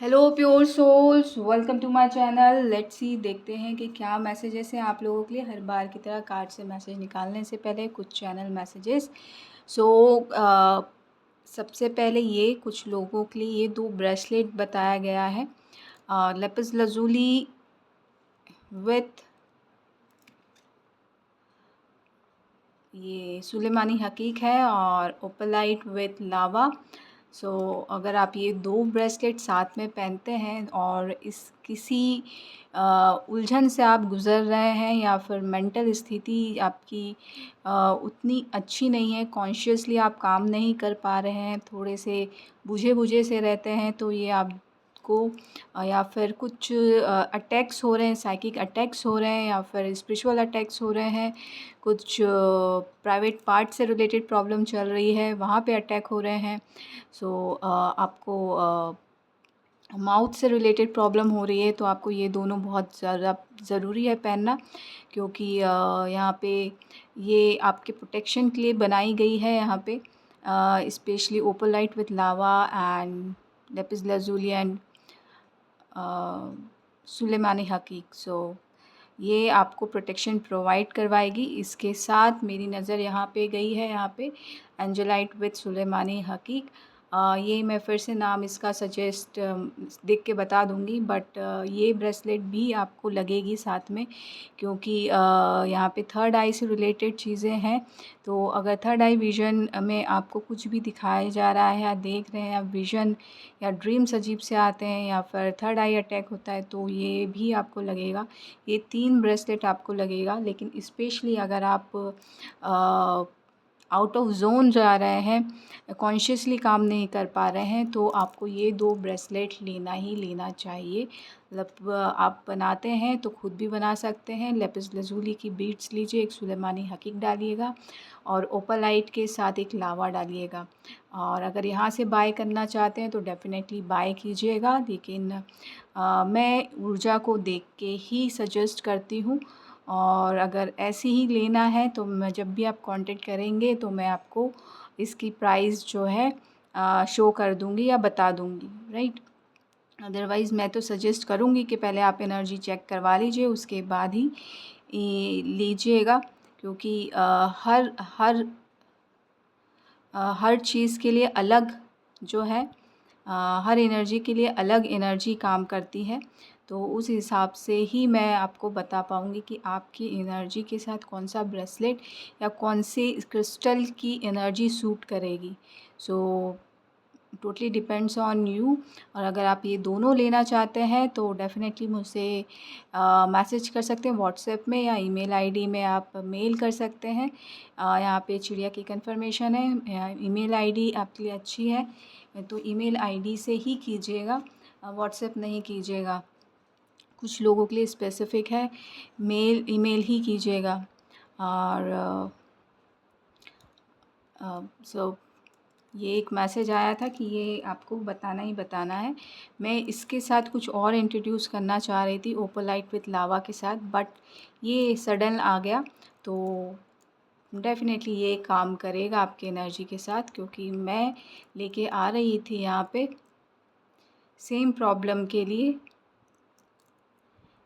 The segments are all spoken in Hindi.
Hello pure souls, welcome to my channel. Let's see, देखते हैं कि क्या मैसेजेस हैं आप लोगों के लिए। हर बार की तरह कार्ड से मैसेज निकालने से पहले कुछ चैनल मैसेजेस। सो सबसे पहले ये कुछ लोगों के लिए ये दो ब्रेसलेट बताया गया है। लेपिस लजूली विथ ये सुलेमानी हकीक है और ओपलाइट विथ लावा। सो अगर आप ये दो ब्रेसलेट साथ में पहनते हैं और इस किसी उलझन से आप गुज़र रहे हैं या फिर मेंटल स्थिति आपकी उतनी अच्छी नहीं है, कॉन्शियसली आप काम नहीं कर पा रहे हैं, थोड़े से बुझे से रहते हैं, तो ये आपको या फिर कुछ अटैक्स हो रहे हैं, साइकिक अटैक्स हो रहे हैं या फिर स्पिरिचुअल अटैक्स हो रहे हैं, कुछ प्राइवेट पार्ट से रिलेटेड प्रॉब्लम चल रही है, वहाँ पे अटैक हो रहे हैं। सो आपको माउथ से रिलेटेड प्रॉब्लम हो रही है, तो आपको ये दोनों बहुत ज़्यादा ज़रूरी है पहनना, क्योंकि यहाँ पे ये आपके प्रोटेक्शन के लिए बनाई गई है। यहाँ पे specially opalite with lava and lapis lazuli and सुलेमानी हकीक। सो ये आपको प्रोटेक्शन प्रोवाइड करवाएगी। इसके साथ मेरी नज़र यहाँ पे गई है, यहाँ पे एंजेलाइट विथ सुलेमानी हकीक। ये मैं फिर से नाम इसका सजेस्ट देख के बता दूँगी, बट ये ब्रेसलेट भी आपको लगेगी साथ में, क्योंकि यहाँ पे थर्ड आई से रिलेटेड चीज़ें हैं। तो अगर थर्ड आई विज़न में आपको कुछ भी दिखाया जा रहा है या देख रहे हैं, या विज़न या ड्रीम्स अजीब से आते हैं या फिर थर्ड आई अटैक होता है, तो ये भी आपको लगेगा। ये 3 ब्रेसलेट आपको लगेगा, लेकिन स्पेशली अगर आप आउट ऑफ ज़ोन जा रहे हैं, कॉन्शियसली काम नहीं कर पा रहे हैं, तो आपको ये 2 ब्रेसलेट लेना ही लेना चाहिए। मतलब आप बनाते हैं तो खुद भी बना सकते हैं। लेपिस लजूली की बीड्स लीजिए, एक सुलेमानी हकीक डालिएगा और ओपालाइट के साथ एक लावा डालिएगा। और अगर यहाँ से बाय करना चाहते हैं तो डेफ़िनेटली बाय कीजिएगा, लेकिन मैं ऊर्जा को देख के ही सजेस्ट करती हूँ। और अगर ऐसे ही लेना है तो मैं जब भी आप कांटेक्ट करेंगे तो मैं आपको इसकी प्राइस जो है शो कर दूँगी या बता दूँगी, राइट। अदरवाइज़ मैं तो सजेस्ट करूँगी कि पहले आप एनर्जी चेक करवा लीजिए, उसके बाद ही लीजिएगा, क्योंकि हर चीज़ के लिए अलग जो है, हर एनर्जी के लिए अलग एनर्जी काम करती है। तो उस हिसाब से ही मैं आपको बता पाऊँगी कि आपकी एनर्जी के साथ कौन-सा ब्रेसलेट या कौन से क्रिस्टल की एनर्जी सूट करेगी। So totally depends on you. और अगर आप ये दोनों लेना चाहते हैं तो डेफ़िनेटली मुझसे मैसेज कर सकते हैं व्हाट्सएप में, या ईमेल आईडी में आप मेल कर सकते हैं। यहाँ पे चिड़िया की कन्फर्मेशन है, ईमेल आईडी आपके लिए अच्छी है तो ईमेल आईडी से ही कीजिएगा, व्हाट्सएप नहीं कीजिएगा। कुछ लोगों के लिए स्पेसिफ़िक है, ईमेल ही कीजिएगा। और सो ये एक मैसेज आया था कि ये आपको बताना ही बताना है। मैं इसके साथ कुछ और इंट्रोड्यूस करना चाह रही थी ओपोलाइट विथ लावा के साथ, बट ये सडन आ गया, तो डेफ़िनेटली ये काम करेगा आपकी एनर्जी के साथ, क्योंकि मैं लेके आ रही थी यहाँ पे सेम प्रॉब्लम के लिए।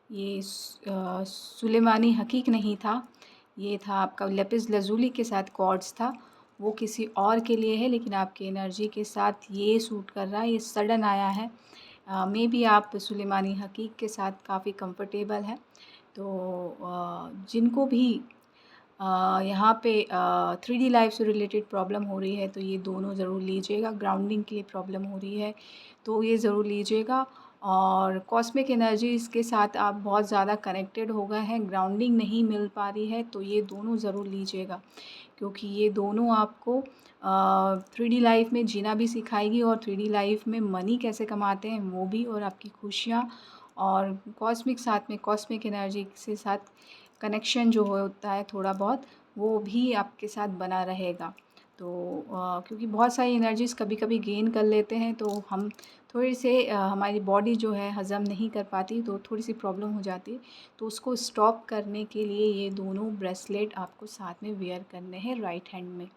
ये सुलेमानी हकीक नहीं था, ये था आपका लेपिस लजूली के साथ कॉर्ड्स था। वो किसी और के लिए है, लेकिन आपकी एनर्जी के साथ ये सूट कर रहा है, ये सडन आया है। मेबी आप सुलेमानी हकीक के साथ काफ़ी कंफर्टेबल हैं। तो जिनको भी यहाँ पे 3D लाइफ से रिलेटेड प्रॉब्लम हो रही है तो ये दोनों ज़रूर लीजिएगा। ग्राउंडिंग के लिए प्रॉब्लम हो रही है तो ये ज़रूर लीजिएगा। और कॉस्मिक एनर्जीज़ के साथ आप बहुत ज़्यादा कनेक्टेड हो गए हैं, ग्राउंडिंग नहीं मिल पा रही है, तो ये दोनों ज़रूर लीजिएगा, क्योंकि ये दोनों आपको 3D लाइफ में जीना भी सिखाएगी और 3D लाइफ में मनी कैसे कमाते हैं वो भी, और आपकी खुशियाँ और कॉस्मिक साथ में कॉस्मिक एनर्जी के साथ कनेक्शन जो होता है थोड़ा बहुत, वो भी आपके साथ बना रहेगा। तो क्योंकि बहुत सारी एनर्जीज़ कभी-कभी गेन कर लेते हैं तो हम थोड़ी से हमारी बॉडी जो है हज़म नहीं कर पाती, तो थोड़ी-सी प्रॉब्लम हो जाती है। तो उसको स्टॉप करने के लिए ये दोनों ब्रेसलेट आपको साथ में वियर करने हैं राइट हैंड में।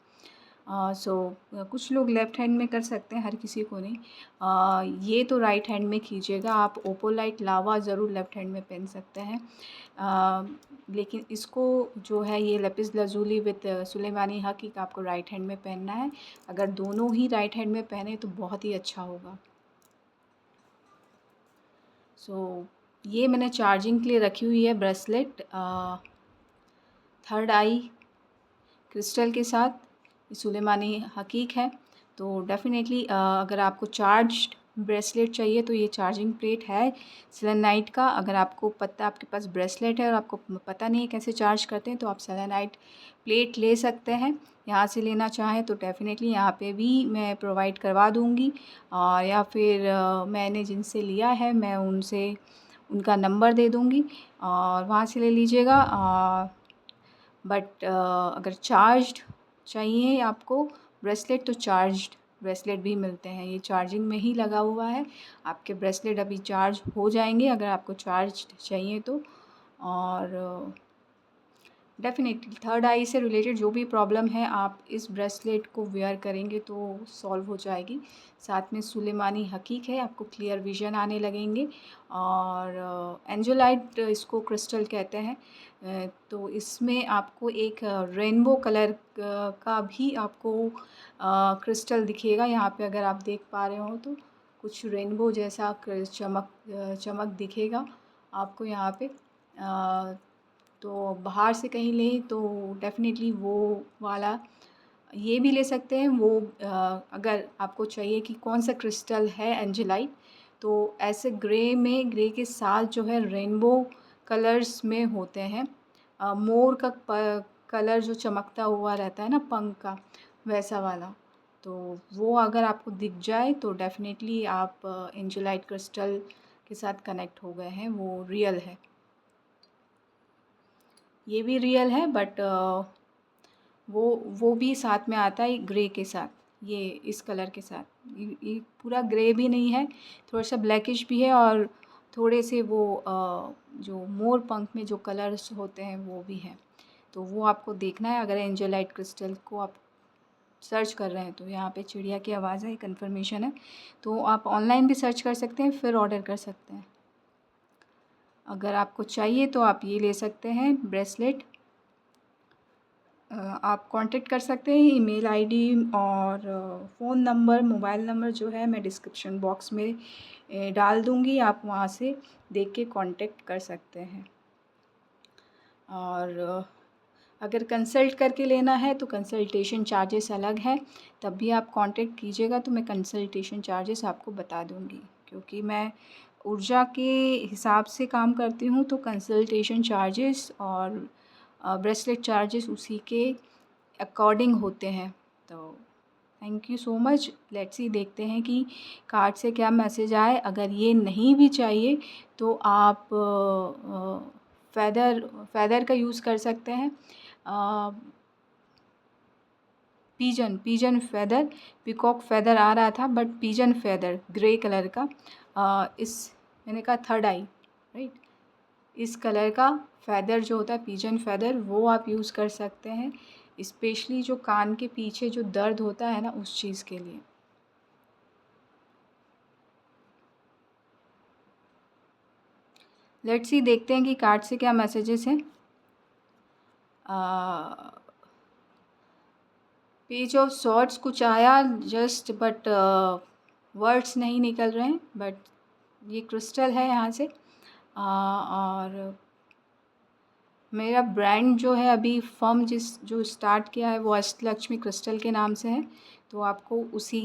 सो कुछ लोग लेफ़्ट हैंड में कर सकते हैं, हर किसी को नहीं। ये तो राइट हैंड में कीजिएगा। आप ओपोलाइट लावा ज़रूर लेफ़्ट हैंड में पहन सकते हैं। लेकिन इसको जो है ये लेपिस लाज़ुली विद सुलेमानी हकीक आपको राइट हैंड में पहनना है। अगर दोनों ही राइट हैंड में पहने तो बहुत ही अच्छा होगा। सो ये मैंने चार्जिंग के लिए रखी हुई है ब्रेसलेट, थर्ड आई क्रिस्टल के साथ। सुलेमानी हकीक है। तो डेफ़िनेटली अगर आपको चार्ज्ड ब्रेसलेट चाहिए तो ये चार्जिंग प्लेट है सेलेनाइट का। अगर आपको आपके पास ब्रेसलेट है और आपको पता नहीं है कैसे चार्ज करते हैं तो आप सेलेनाइट प्लेट ले सकते हैं। यहाँ से लेना चाहें तो डेफ़िनेटली यहाँ पे भी मैं प्रोवाइड करवा दूँगी, और या फिर मैंने जिनसे लिया है मैं उनसे उनका नंबर दे दूँगी और वहाँ से ले लीजिएगा। बट अगर चार्ज्ड चाहिए आपको ब्रेसलेट तो चार्ज्ड ब्रेसलेट भी मिलते हैं। ये चार्जिंग में ही लगा हुआ है। आपके ब्रेसलेट अभी चार्ज हो जाएंगे अगर आपको चार्ज्ड चाहिए तो। और डेफ़िनेटली थर्ड आई से रिलेटेड जो भी प्रॉब्लम है आप इस ब्रेसलेट को वेयर करेंगे तो सॉल्व हो जाएगी। साथ में सुलेमानी हकीक है, आपको क्लियर विज़न आने लगेंगे। और एंजेलाइट इसको क्रिस्टल कहते हैं। तो इसमें आपको एक रेनबो कलर का भी आपको क्रिस्टल दिखेगा। यहाँ पे अगर आप देख पा रहे हो तो कुछ रेनबो जैसा चमक दिखेगा आपको यहाँ पे। तो बाहर से कहीं लें तो डेफ़िनेटली वो वाला ये भी ले सकते हैं। वो अगर आपको चाहिए कि कौन सा क्रिस्टल है एंजेलाइट, तो ऐसे ग्रे के साथ जो है रेनबो कलर्स में होते हैं। मोर का कलर जो चमकता हुआ रहता है ना पंख का, वैसा वाला। तो वो अगर आपको दिख जाए तो डेफ़िनेटली आप एंजेलाइट क्रिस्टल के साथ कनेक्ट हो गए हैं, वो रियल है। ये भी रियल है बट वो भी साथ में आता है ग्रे के साथ, ये इस कलर के साथ। ये पूरा ग्रे भी नहीं है, थोड़ा सा ब्लैकिश भी है और थोड़े से वो जो मोर पंख में जो कलर्स होते हैं वो भी हैं। तो वो आपको देखना है। अगर एंजेलाइट क्रिस्टल को आप सर्च कर रहे हैं तो यहाँ पे चिड़िया की आवाज़ है, कन्फर्मेशन है। तो आप ऑनलाइन भी सर्च कर सकते हैं, फिर ऑर्डर कर सकते हैं। अगर आपको चाहिए तो आप ये ले सकते हैं ब्रेसलेट। आप कांटेक्ट कर सकते हैं। ईमेल आईडी और फ़ोन नंबर, मोबाइल नंबर जो है मैं डिस्क्रिप्शन बॉक्स में डाल दूँगी, आप वहाँ से देख के कांटेक्ट कर सकते हैं। और अगर कंसल्ट करके लेना है तो कंसल्टेशन चार्जेस अलग हैं, तब भी आप कांटेक्ट कीजिएगा तो मैं कंसल्टेशन चार्जेस आपको बता दूँगी। क्योंकि मैं ऊर्जा के हिसाब से काम करती हूँ तो कंसल्टेशन चार्जेस और ब्रेसलेट चार्जेस उसी के अकॉर्डिंग होते हैं। तो thank you so much. Let's see देखते हैं कि कार्ड से क्या मैसेज आए। अगर ये नहीं भी चाहिए तो आप फ़ेदर का यूज़ कर सकते हैं। पिजन फ़ेदर, पीकॉक फ़ेदर आ रहा था बट पिजन फ़ेदर ग्रे कलर का, इस मैंने कहा थर्ड आई राइट, इस कलर का फ़ेदर जो होता है पिजन फ़ेदर वो आप यूज़ कर सकते हैं, स्पेशली जो कान के पीछे जो दर्द होता है ना उस चीज़ के लिए। लेट्स सी देखते हैं कि कार्ड से क्या मैसेजेस हैं। पेज ऑफ सॉर्ड्स कुछ आया जस्ट, बट वर्ड्स नहीं निकल रहे हैं। बट ये क्रिस्टल है यहाँ से। और मेरा ब्रांड जो है अभी फर्म जो स्टार्ट किया है वो अष्टलक्ष्मी क्रिस्टल के नाम से है। तो आपको उसी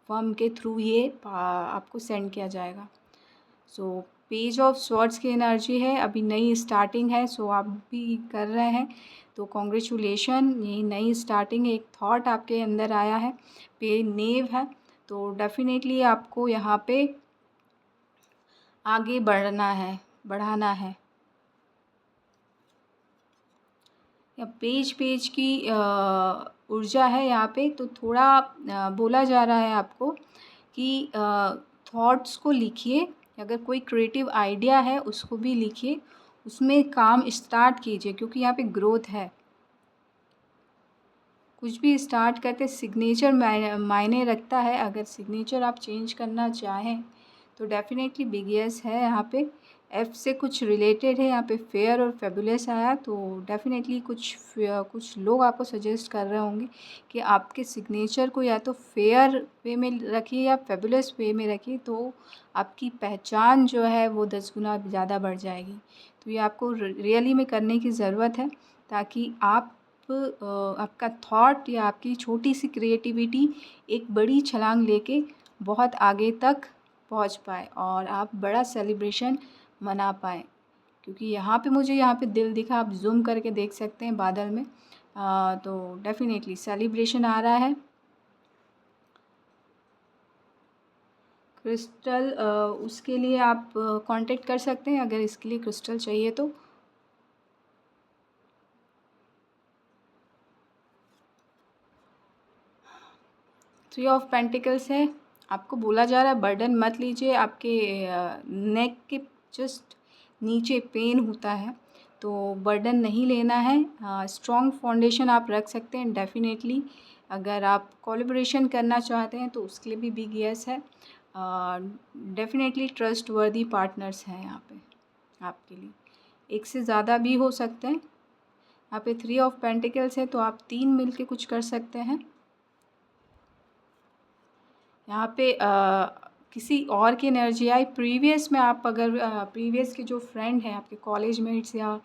फर्म के थ्रू ये आपको सेंड किया जाएगा। सो पेज ऑफ स्वॉर्ड्स की एनर्जी है, अभी नई स्टार्टिंग है। सो आप भी कर रहे हैं तो कॉन्ग्रेचुलेशन, ये नई स्टार्टिंग, एक थॉट आपके अंदर आया है। पे नेव है तो डेफिनेटली आपको यहाँ पे आगे बढ़ाना है। या पेज की ऊर्जा है यहाँ पे। तो थोड़ा बोला जा रहा है आपको कि थॉट्स को लिखिए, अगर कोई क्रिएटिव आइडिया है उसको भी लिखिए, उसमें काम स्टार्ट कीजिए क्योंकि यहाँ पे ग्रोथ है। कुछ भी स्टार्ट करते सिग्नेचर मायने रखता है। अगर सिग्नेचर आप चेंज करना चाहें तो डेफ़िनेटली बिग येस है यहाँ पे। एफ़ से कुछ रिलेटेड है यहाँ पे, फेयर और फैबुलस आया, तो डेफ़िनेटली कुछ लोग आपको सजेस्ट कर रहे होंगे कि आपके सिग्नेचर को या तो फेयर वे में रखिए या फैबुलस वे में रखिए, तो आपकी पहचान जो है वो 10 गुना ज़्यादा बढ़ जाएगी। तो ये आपको रियली में करने की ज़रूरत है, ताकि आपका थॉट या आपकी छोटी सी क्रिएटिविटी एक बड़ी छलांग लेके बहुत आगे तक पहुंच पाए और आप बड़ा सेलिब्रेशन मना पाएँ। क्योंकि यहाँ पे दिल दिखा, आप ज़ूम करके देख सकते हैं बादल में। तो डेफ़िनेटली सेलिब्रेशन आ रहा है। क्रिस्टल, उसके लिए आप कांटेक्ट कर सकते हैं अगर इसके लिए क्रिस्टल चाहिए तो। थ्री ऑफ पेंटिकल्स है, आपको बोला जा रहा है बर्डन मत लीजिए। आपके नेक के जस्ट नीचे पेन होता है, तो बर्डन नहीं लेना है। स्ट्रॉन्ग फाउंडेशन आप रख सकते हैं डेफ़िनेटली। अगर आप कोलैबोरेशन करना चाहते हैं तो उसके लिए भी बिग येस है। डेफ़िनेटली ट्रस्टवर्दी पार्टनर्स हैं यहाँ पे आपके लिए। एक से ज़्यादा भी हो सकते हैं। यहाँ पे थ्री ऑफ पेंटिकल्स है, तो आप 3 मिल के कुछ कर सकते हैं। यहाँ पे किसी और की एनर्जी आई प्रीवियस में। आप अगर प्रीवियस के जो फ्रेंड हैं आपके कॉलेज मेट्स या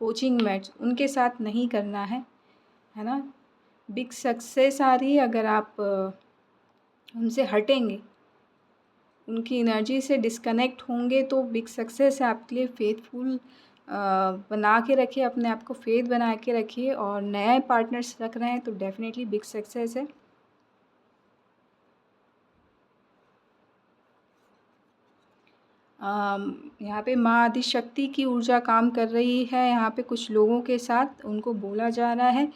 कोचिंग मेट्स, उनके साथ नहीं करना है ना। बिग सक्सेस आ रही है अगर आप उनसे हटेंगे, उनकी एनर्जी से डिस्कनेक्ट होंगे, तो बिग सक्सेस है आपके लिए। फेथफुल बना के रखिए, अपने आप को फेथ बना के रखिए, और नए पार्टनर्स रख रहे हैं तो डेफ़िनेटली बिग सक्सेस है। यहाँ पे माँ आदिशक्ति की ऊर्जा काम कर रही है यहाँ पे कुछ लोगों के साथ। उनको बोला जा रहा है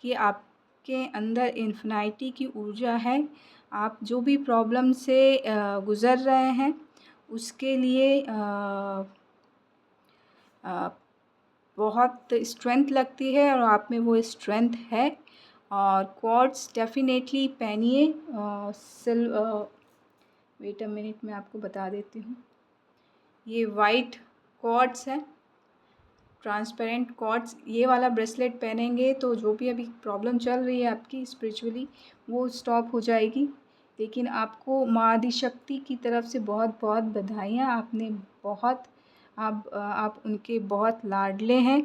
कि आपके अंदर इन्फिनिटी की ऊर्जा है। आप जो भी प्रॉब्लम से गुज़र रहे हैं उसके लिए बहुत स्ट्रेंथ लगती है, और आप में वो स्ट्रेंथ है। और क्वार्ट्स डेफ़िनेटली पहनिए। वेट अ मिनट, मैं आपको बता देती हूँ। ये वाइट क्वार्ट्स है, ट्रांसपेरेंट क्वार्ट्स। ये वाला ब्रेसलेट पहनेंगे तो जो भी अभी प्रॉब्लम चल रही है आपकी स्पिरिचुअली, वो स्टॉप हो जाएगी। लेकिन आपको माँ आदिशक्ति की तरफ से बहुत बहुत बधाइयाँ। आपने बहुत आप उनके बहुत लाडले हैं,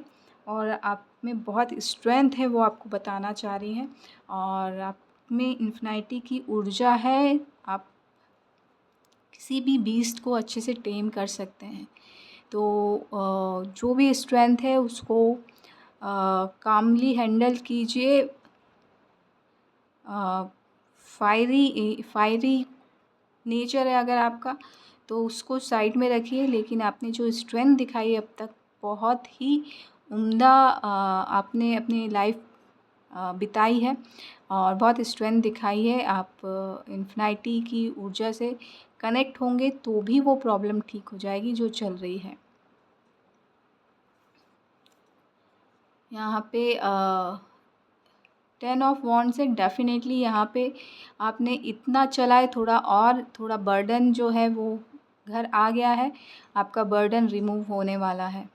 और आप में बहुत स्ट्रेंथ है, वो आपको बताना चाह रही हैं। और आप में इन्फिनिटी की ऊर्जा है। आप किसी भी बीस्ट को अच्छे से टेम कर सकते हैं। तो जो भी स्ट्रेंथ है उसको कामली हैंडल कीजिए। फायरी नेचर है अगर आपका, तो उसको साइड में रखिए। लेकिन आपने जो स्ट्रेंथ दिखाई अब तक, बहुत ही उम्दा आपने अपनी लाइफ बिताई है, और बहुत स्ट्रेंथ दिखाई है। आप इन्फिनिटी की ऊर्जा से कनेक्ट होंगे तो भी वो प्रॉब्लम ठीक हो जाएगी जो चल रही है। यहाँ पे 10 ऑफ वॉन्ड्स है। डेफ़िनेटली यहाँ पे आपने इतना चला है, थोड़ा बर्डन जो है वो घर आ गया है। आपका बर्डन रिमूव होने वाला है,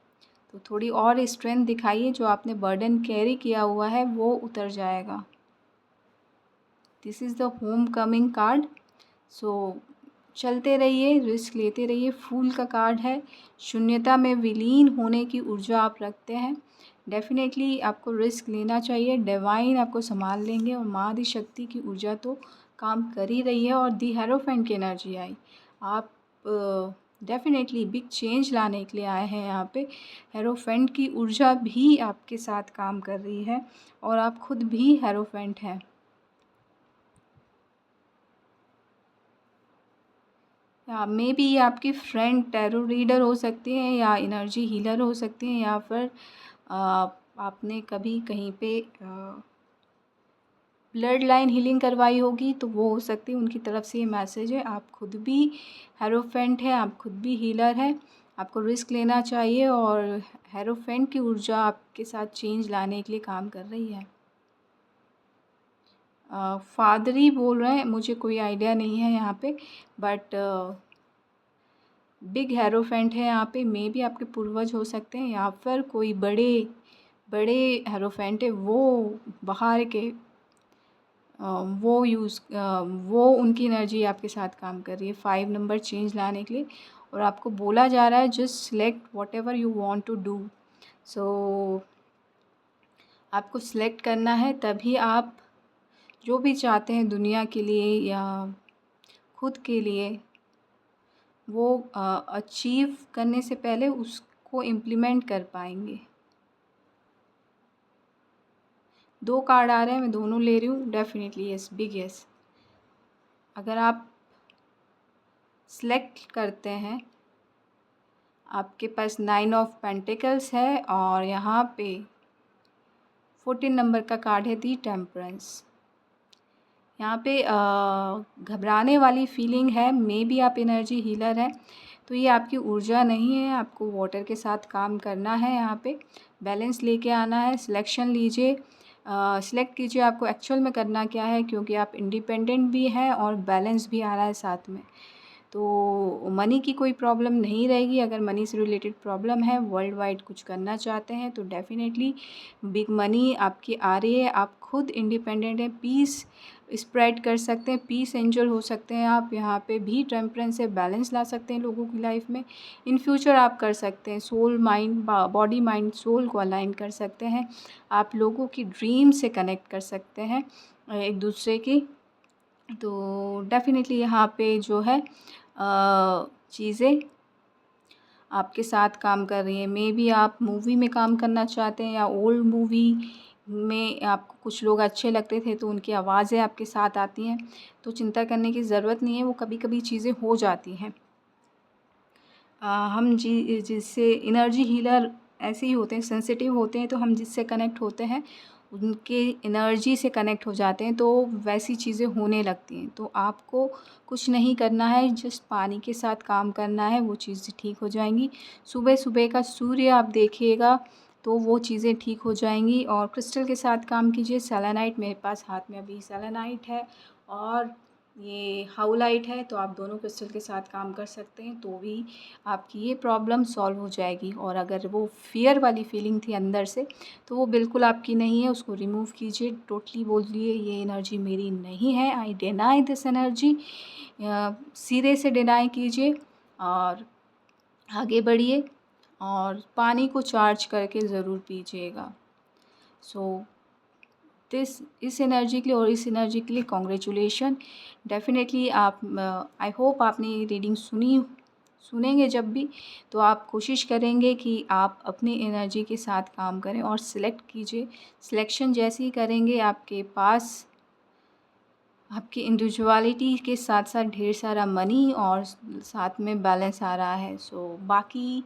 तो थोड़ी और स्ट्रेंथ दिखाइए। जो आपने बर्डन कैरी किया हुआ है वो उतर जाएगा। This is the homecoming card. So चलते रहिए, रिस्क लेते रहिए। फूल का कार्ड है। शून्यता में विलीन होने की ऊर्जा आप रखते हैं। डेफ़िनेटली आपको रिस्क लेना चाहिए। डिवाइन आपको संभाल लेंगे, और माँ आदिशक्ति की ऊर्जा तो काम कर ही रही है। और दी हेरोफेंट की एनर्जी आई। आप डेफ़िनेटली बिग चेंज लाने के लिए आए हैं यहाँ पे। हेरोफेंट की ऊर्जा भी आपके साथ काम कर रही है, और आप खुद भी हेरोफेंट हैं। या मे बी आपकी फ्रेंड टैरो रीडर हो सकती हैं, या एनर्जी हीलर हो सकती हैं, या फिर आपने कभी कहीं पे ब्लड लाइन हीलिंग करवाई होगी, तो वो हो सकती है। उनकी तरफ से ये मैसेज है। आप खुद भी हेरोफेंट हैं, आप खुद भी हीलर हैं। आपको रिस्क लेना चाहिए, और हेरोफेंट की ऊर्जा आपके साथ चेंज लाने के लिए काम कर रही है। फादर ही बोल रहे हैं, मुझे कोई आइडिया नहीं है यहाँ पे, बट बिग हेरोफेंट है यहाँ पे। मे भी आपके पूर्वज हो सकते हैं या फिर कोई बड़े बड़े हेरोफेंट है, वो बाहर के वो उनकी एनर्जी आपके साथ काम कर रही है 5 नंबर चेंज लाने के लिए। और आपको बोला जा रहा है just select whatever you want to do. So आपको सिलेक्ट करना है, तभी आप जो भी चाहते हैं दुनिया के लिए या खुद के लिए, वो अचीव करने से पहले उसको इम्प्लीमेंट कर पाएंगे। 2 कार्ड आ रहे हैं, मैं दोनों ले रही हूँ। Definitely yes, big yes. अगर आप सिलेक्ट करते हैं, आपके पास 9 ऑफ पेंटिकल्स है और यहाँ पे 14 नंबर का कार्ड है दी टेम्परेंस। यहाँ पे घबराने वाली फीलिंग है, मे बी आप एनर्जी हीलर हैं, तो ये आपकी ऊर्जा नहीं है। आपको वाटर के साथ काम करना है, यहाँ पे बैलेंस लेके आना है। सिलेक्शन लीजिए, सिलेक्ट कीजिए आपको एक्चुअल में करना क्या है, क्योंकि आप इंडिपेंडेंट भी हैं और बैलेंस भी आ रहा है साथ में। तो मनी की कोई प्रॉब्लम नहीं रहेगी। अगर मनी से रिलेटेड प्रॉब्लम है, वर्ल्ड वाइड कुछ करना चाहते हैं, तो डेफ़िनेटली बिग मनी आपकी आ रही है। आप खुद इंडिपेंडेंट हैं, पीस स्प्रेड कर सकते हैं, पीस एंजल हो सकते हैं आप। यहाँ पे भी टेम्परेंस से बैलेंस ला सकते हैं लोगों की लाइफ में। इन फ्यूचर आप कर सकते हैं, soul mind body mind soul को अलाइन कर सकते हैं। आप लोगों की ड्रीम से कनेक्ट कर सकते हैं एक दूसरे की। तो डेफ़िनेटली यहाँ पे जो है चीज़ें आपके साथ काम कर रही हैं। मे बी आप मूवी में काम करना चाहते हैं या ओल्ड मूवी में आपको कुछ लोग अच्छे लगते थे, तो उनकी आवाज़ें आपके साथ आती हैं। तो चिंता करने की ज़रूरत नहीं है, वो कभी-कभी चीज़ें हो जाती हैं। हम जिससे एनर्जी हीलर ऐसे ही होते हैं, सेंसिटिव होते हैं, तो हम जिससे कनेक्ट होते हैं उनके एनर्जी से कनेक्ट हो जाते हैं, तो वैसी चीज़ें होने लगती हैं। तो आपको कुछ नहीं करना है, जस्ट पानी के साथ काम करना है, वो चीज़ें ठीक हो जाएंगी। सुबह-सुबह का सूर्य आप देखिएगा, तो वो चीज़ें ठीक हो जाएंगी। और क्रिस्टल के साथ काम कीजिए। सेलेनाइट मेरे पास हाथ में अभी सेलेनाइट है और ये हाउलाइट है, तो आप दोनों क्रिस्टल के साथ काम कर सकते हैं, तो भी आपकी ये प्रॉब्लम सॉल्व हो जाएगी। और अगर वो फ़ियर वाली फीलिंग थी अंदर से, तो वो बिल्कुल आपकी नहीं है, उसको रिमूव कीजिए। टोटली बोलिए ये एनर्जी मेरी नहीं है, आई डिनाई दिस एनर्जी। सिरे से डिनाई कीजिए और आगे बढ़िए और पानी को चार्ज करके ज़रूर पीजिएगा। सो इस एनर्जी के लिए और इस एनर्जी के लिए कॉन्ग्रेचुलेशन। डेफ़िनेटली आप आई होप आपने ये रीडिंग सुनेंगे जब भी, तो आप कोशिश करेंगे कि आप अपनी एनर्जी के साथ काम करें और सिलेक्ट कीजिए। सिलेक्शन जैसे ही करेंगे, आपके पास आपकी इंडिविजुअलिटी के साथ साथ ढेर सारा मनी और साथ में बैलेंस आ रहा है। सो बाकी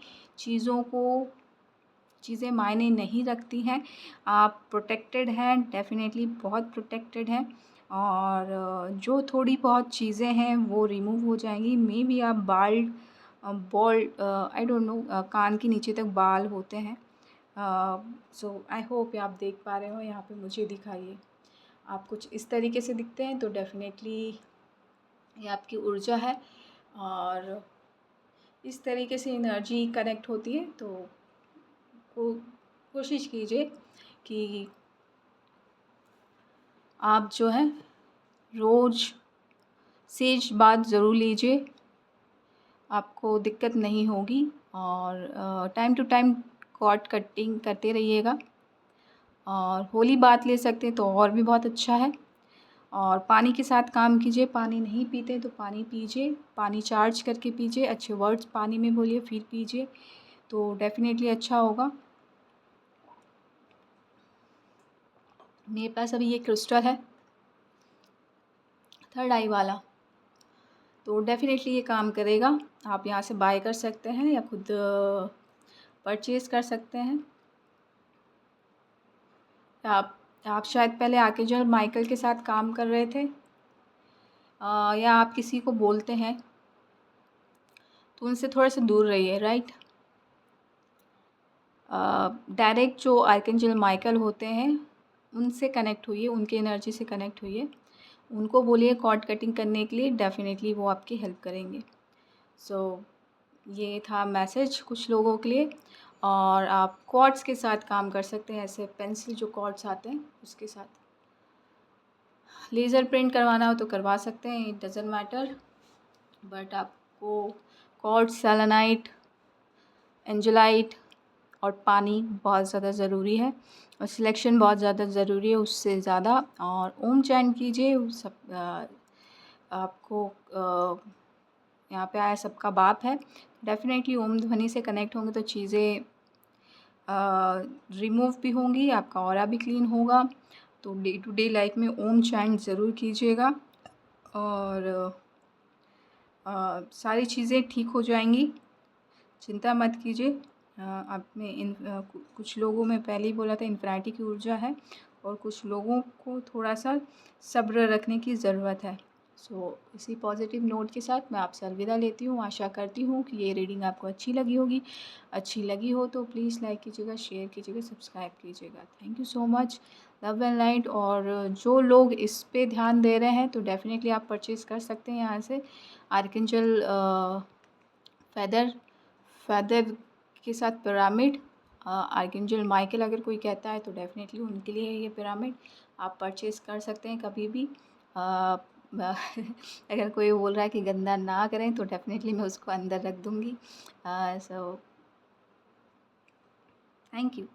चीज़ें मायने नहीं रखती हैं। आप प्रोटेक्टेड हैं, डेफ़िनेटली बहुत प्रोटेक्टेड हैं। और जो थोड़ी बहुत चीज़ें हैं वो रिमूव हो जाएंगी। मे बी आप बॉल्ड आई डोंट नो, कान के नीचे तक बाल होते हैं। सो आई होप आप देख पा रहे हो, यहाँ पे मुझे दिखाइए। आप कुछ इस तरीके से दिखते हैं, तो डेफ़िनेटली ये आपकी ऊर्जा है। और इस तरीके से एनर्जी कनेक्ट होती है। तो कोशिश कीजिए कि आप जो है रोज़ सेज बाथ ज़रूर लीजिए, आपको दिक्कत नहीं होगी। और time to time cord cutting करते रहिएगा। और होली बाथ ले सकते हैं तो और भी बहुत अच्छा है। और पानी के साथ काम कीजिए। पानी नहीं पीते तो पानी पीजिए, पानी चार्ज करके पीजिए, अच्छे वर्ड्स पानी में बोलिए फिर पीजिए, तो डेफ़िनेटली अच्छा होगा। मेरे पास अभी ये क्रिस्टल है, थर्ड आई वाला, तो डेफ़िनेटली ये काम करेगा। आप यहाँ से बाय कर सकते हैं या खुद परचेज़ कर सकते हैं। आप शायद पहले आर्कएंजल माइकल के साथ काम कर रहे थे, या आप किसी को बोलते हैं, तो उनसे थोड़ा सा दूर रहिए, राइट। डायरेक्ट जो आर्कएंजल माइकल होते हैं उनसे कनेक्ट होइए, उनकी एनर्जी से कनेक्ट होइए, उनको बोलिए कॉर्ड कटिंग करने के लिए, डेफ़िनेटली वो आपकी हेल्प करेंगे। सो ये था मैसेज कुछ लोगों के लिए। और आप क्वार्ट्स के साथ काम कर सकते हैं, ऐसे पेंसिल जो क्वार्ट्स आते हैं उसके साथ। लेज़र प्रिंट करवाना हो तो करवा सकते हैं, इट डज़न्ट मैटर, बट आपको क्वार्ट्स, सेलेनाइट, एंजेलाइट और पानी बहुत ज़्यादा ज़रूरी है, और सिलेक्शन बहुत ज़्यादा ज़रूरी है उससे ज़्यादा। और ओम चैन कीजिए, सब आपको यहाँ पे आया सबका बाप है, डेफ़िनेटली ओम ध्वनि से कनेक्ट होंगे तो चीज़ें रिमूव भी होंगी, आपका ऑरा भी क्लीन होगा। तो डे टू डे लाइफ में ओम चैंट ज़रूर कीजिएगा, और सारी चीज़ें ठीक हो जाएंगी, चिंता मत कीजिए। आप में कुछ लोगों में पहले ही बोला था इन्फिनिटी की ऊर्जा है, और कुछ लोगों को थोड़ा सा सब्र रखने की ज़रूरत है। सो इसी पॉजिटिव नोट के साथ मैं आपसे अलविदा लेती हूँ। आशा करती हूँ कि ये रीडिंग आपको अच्छी लगी होगी। अच्छी लगी हो तो प्लीज़ लाइक कीजिएगा, शेयर कीजिएगा, सब्सक्राइब कीजिएगा। Thank you so much, love and light. और जो लोग इस पे ध्यान दे रहे हैं तो डेफ़िनेटली आप परचेज़ कर सकते हैं यहाँ से। आर्कएंजल फ़ेदर के साथ पिरामिड, आर्कएंजल माइकल अगर कोई कहता है तो डेफ़िनेटली उनके लिए है ये पिरामिड, आप परचेज़ कर सकते हैं कभी भी। अगर कोई बोल रहा है कि गंदा ना करें तो डेफ़िनेटली मैं उसको अंदर रख दूँगी। So thank you.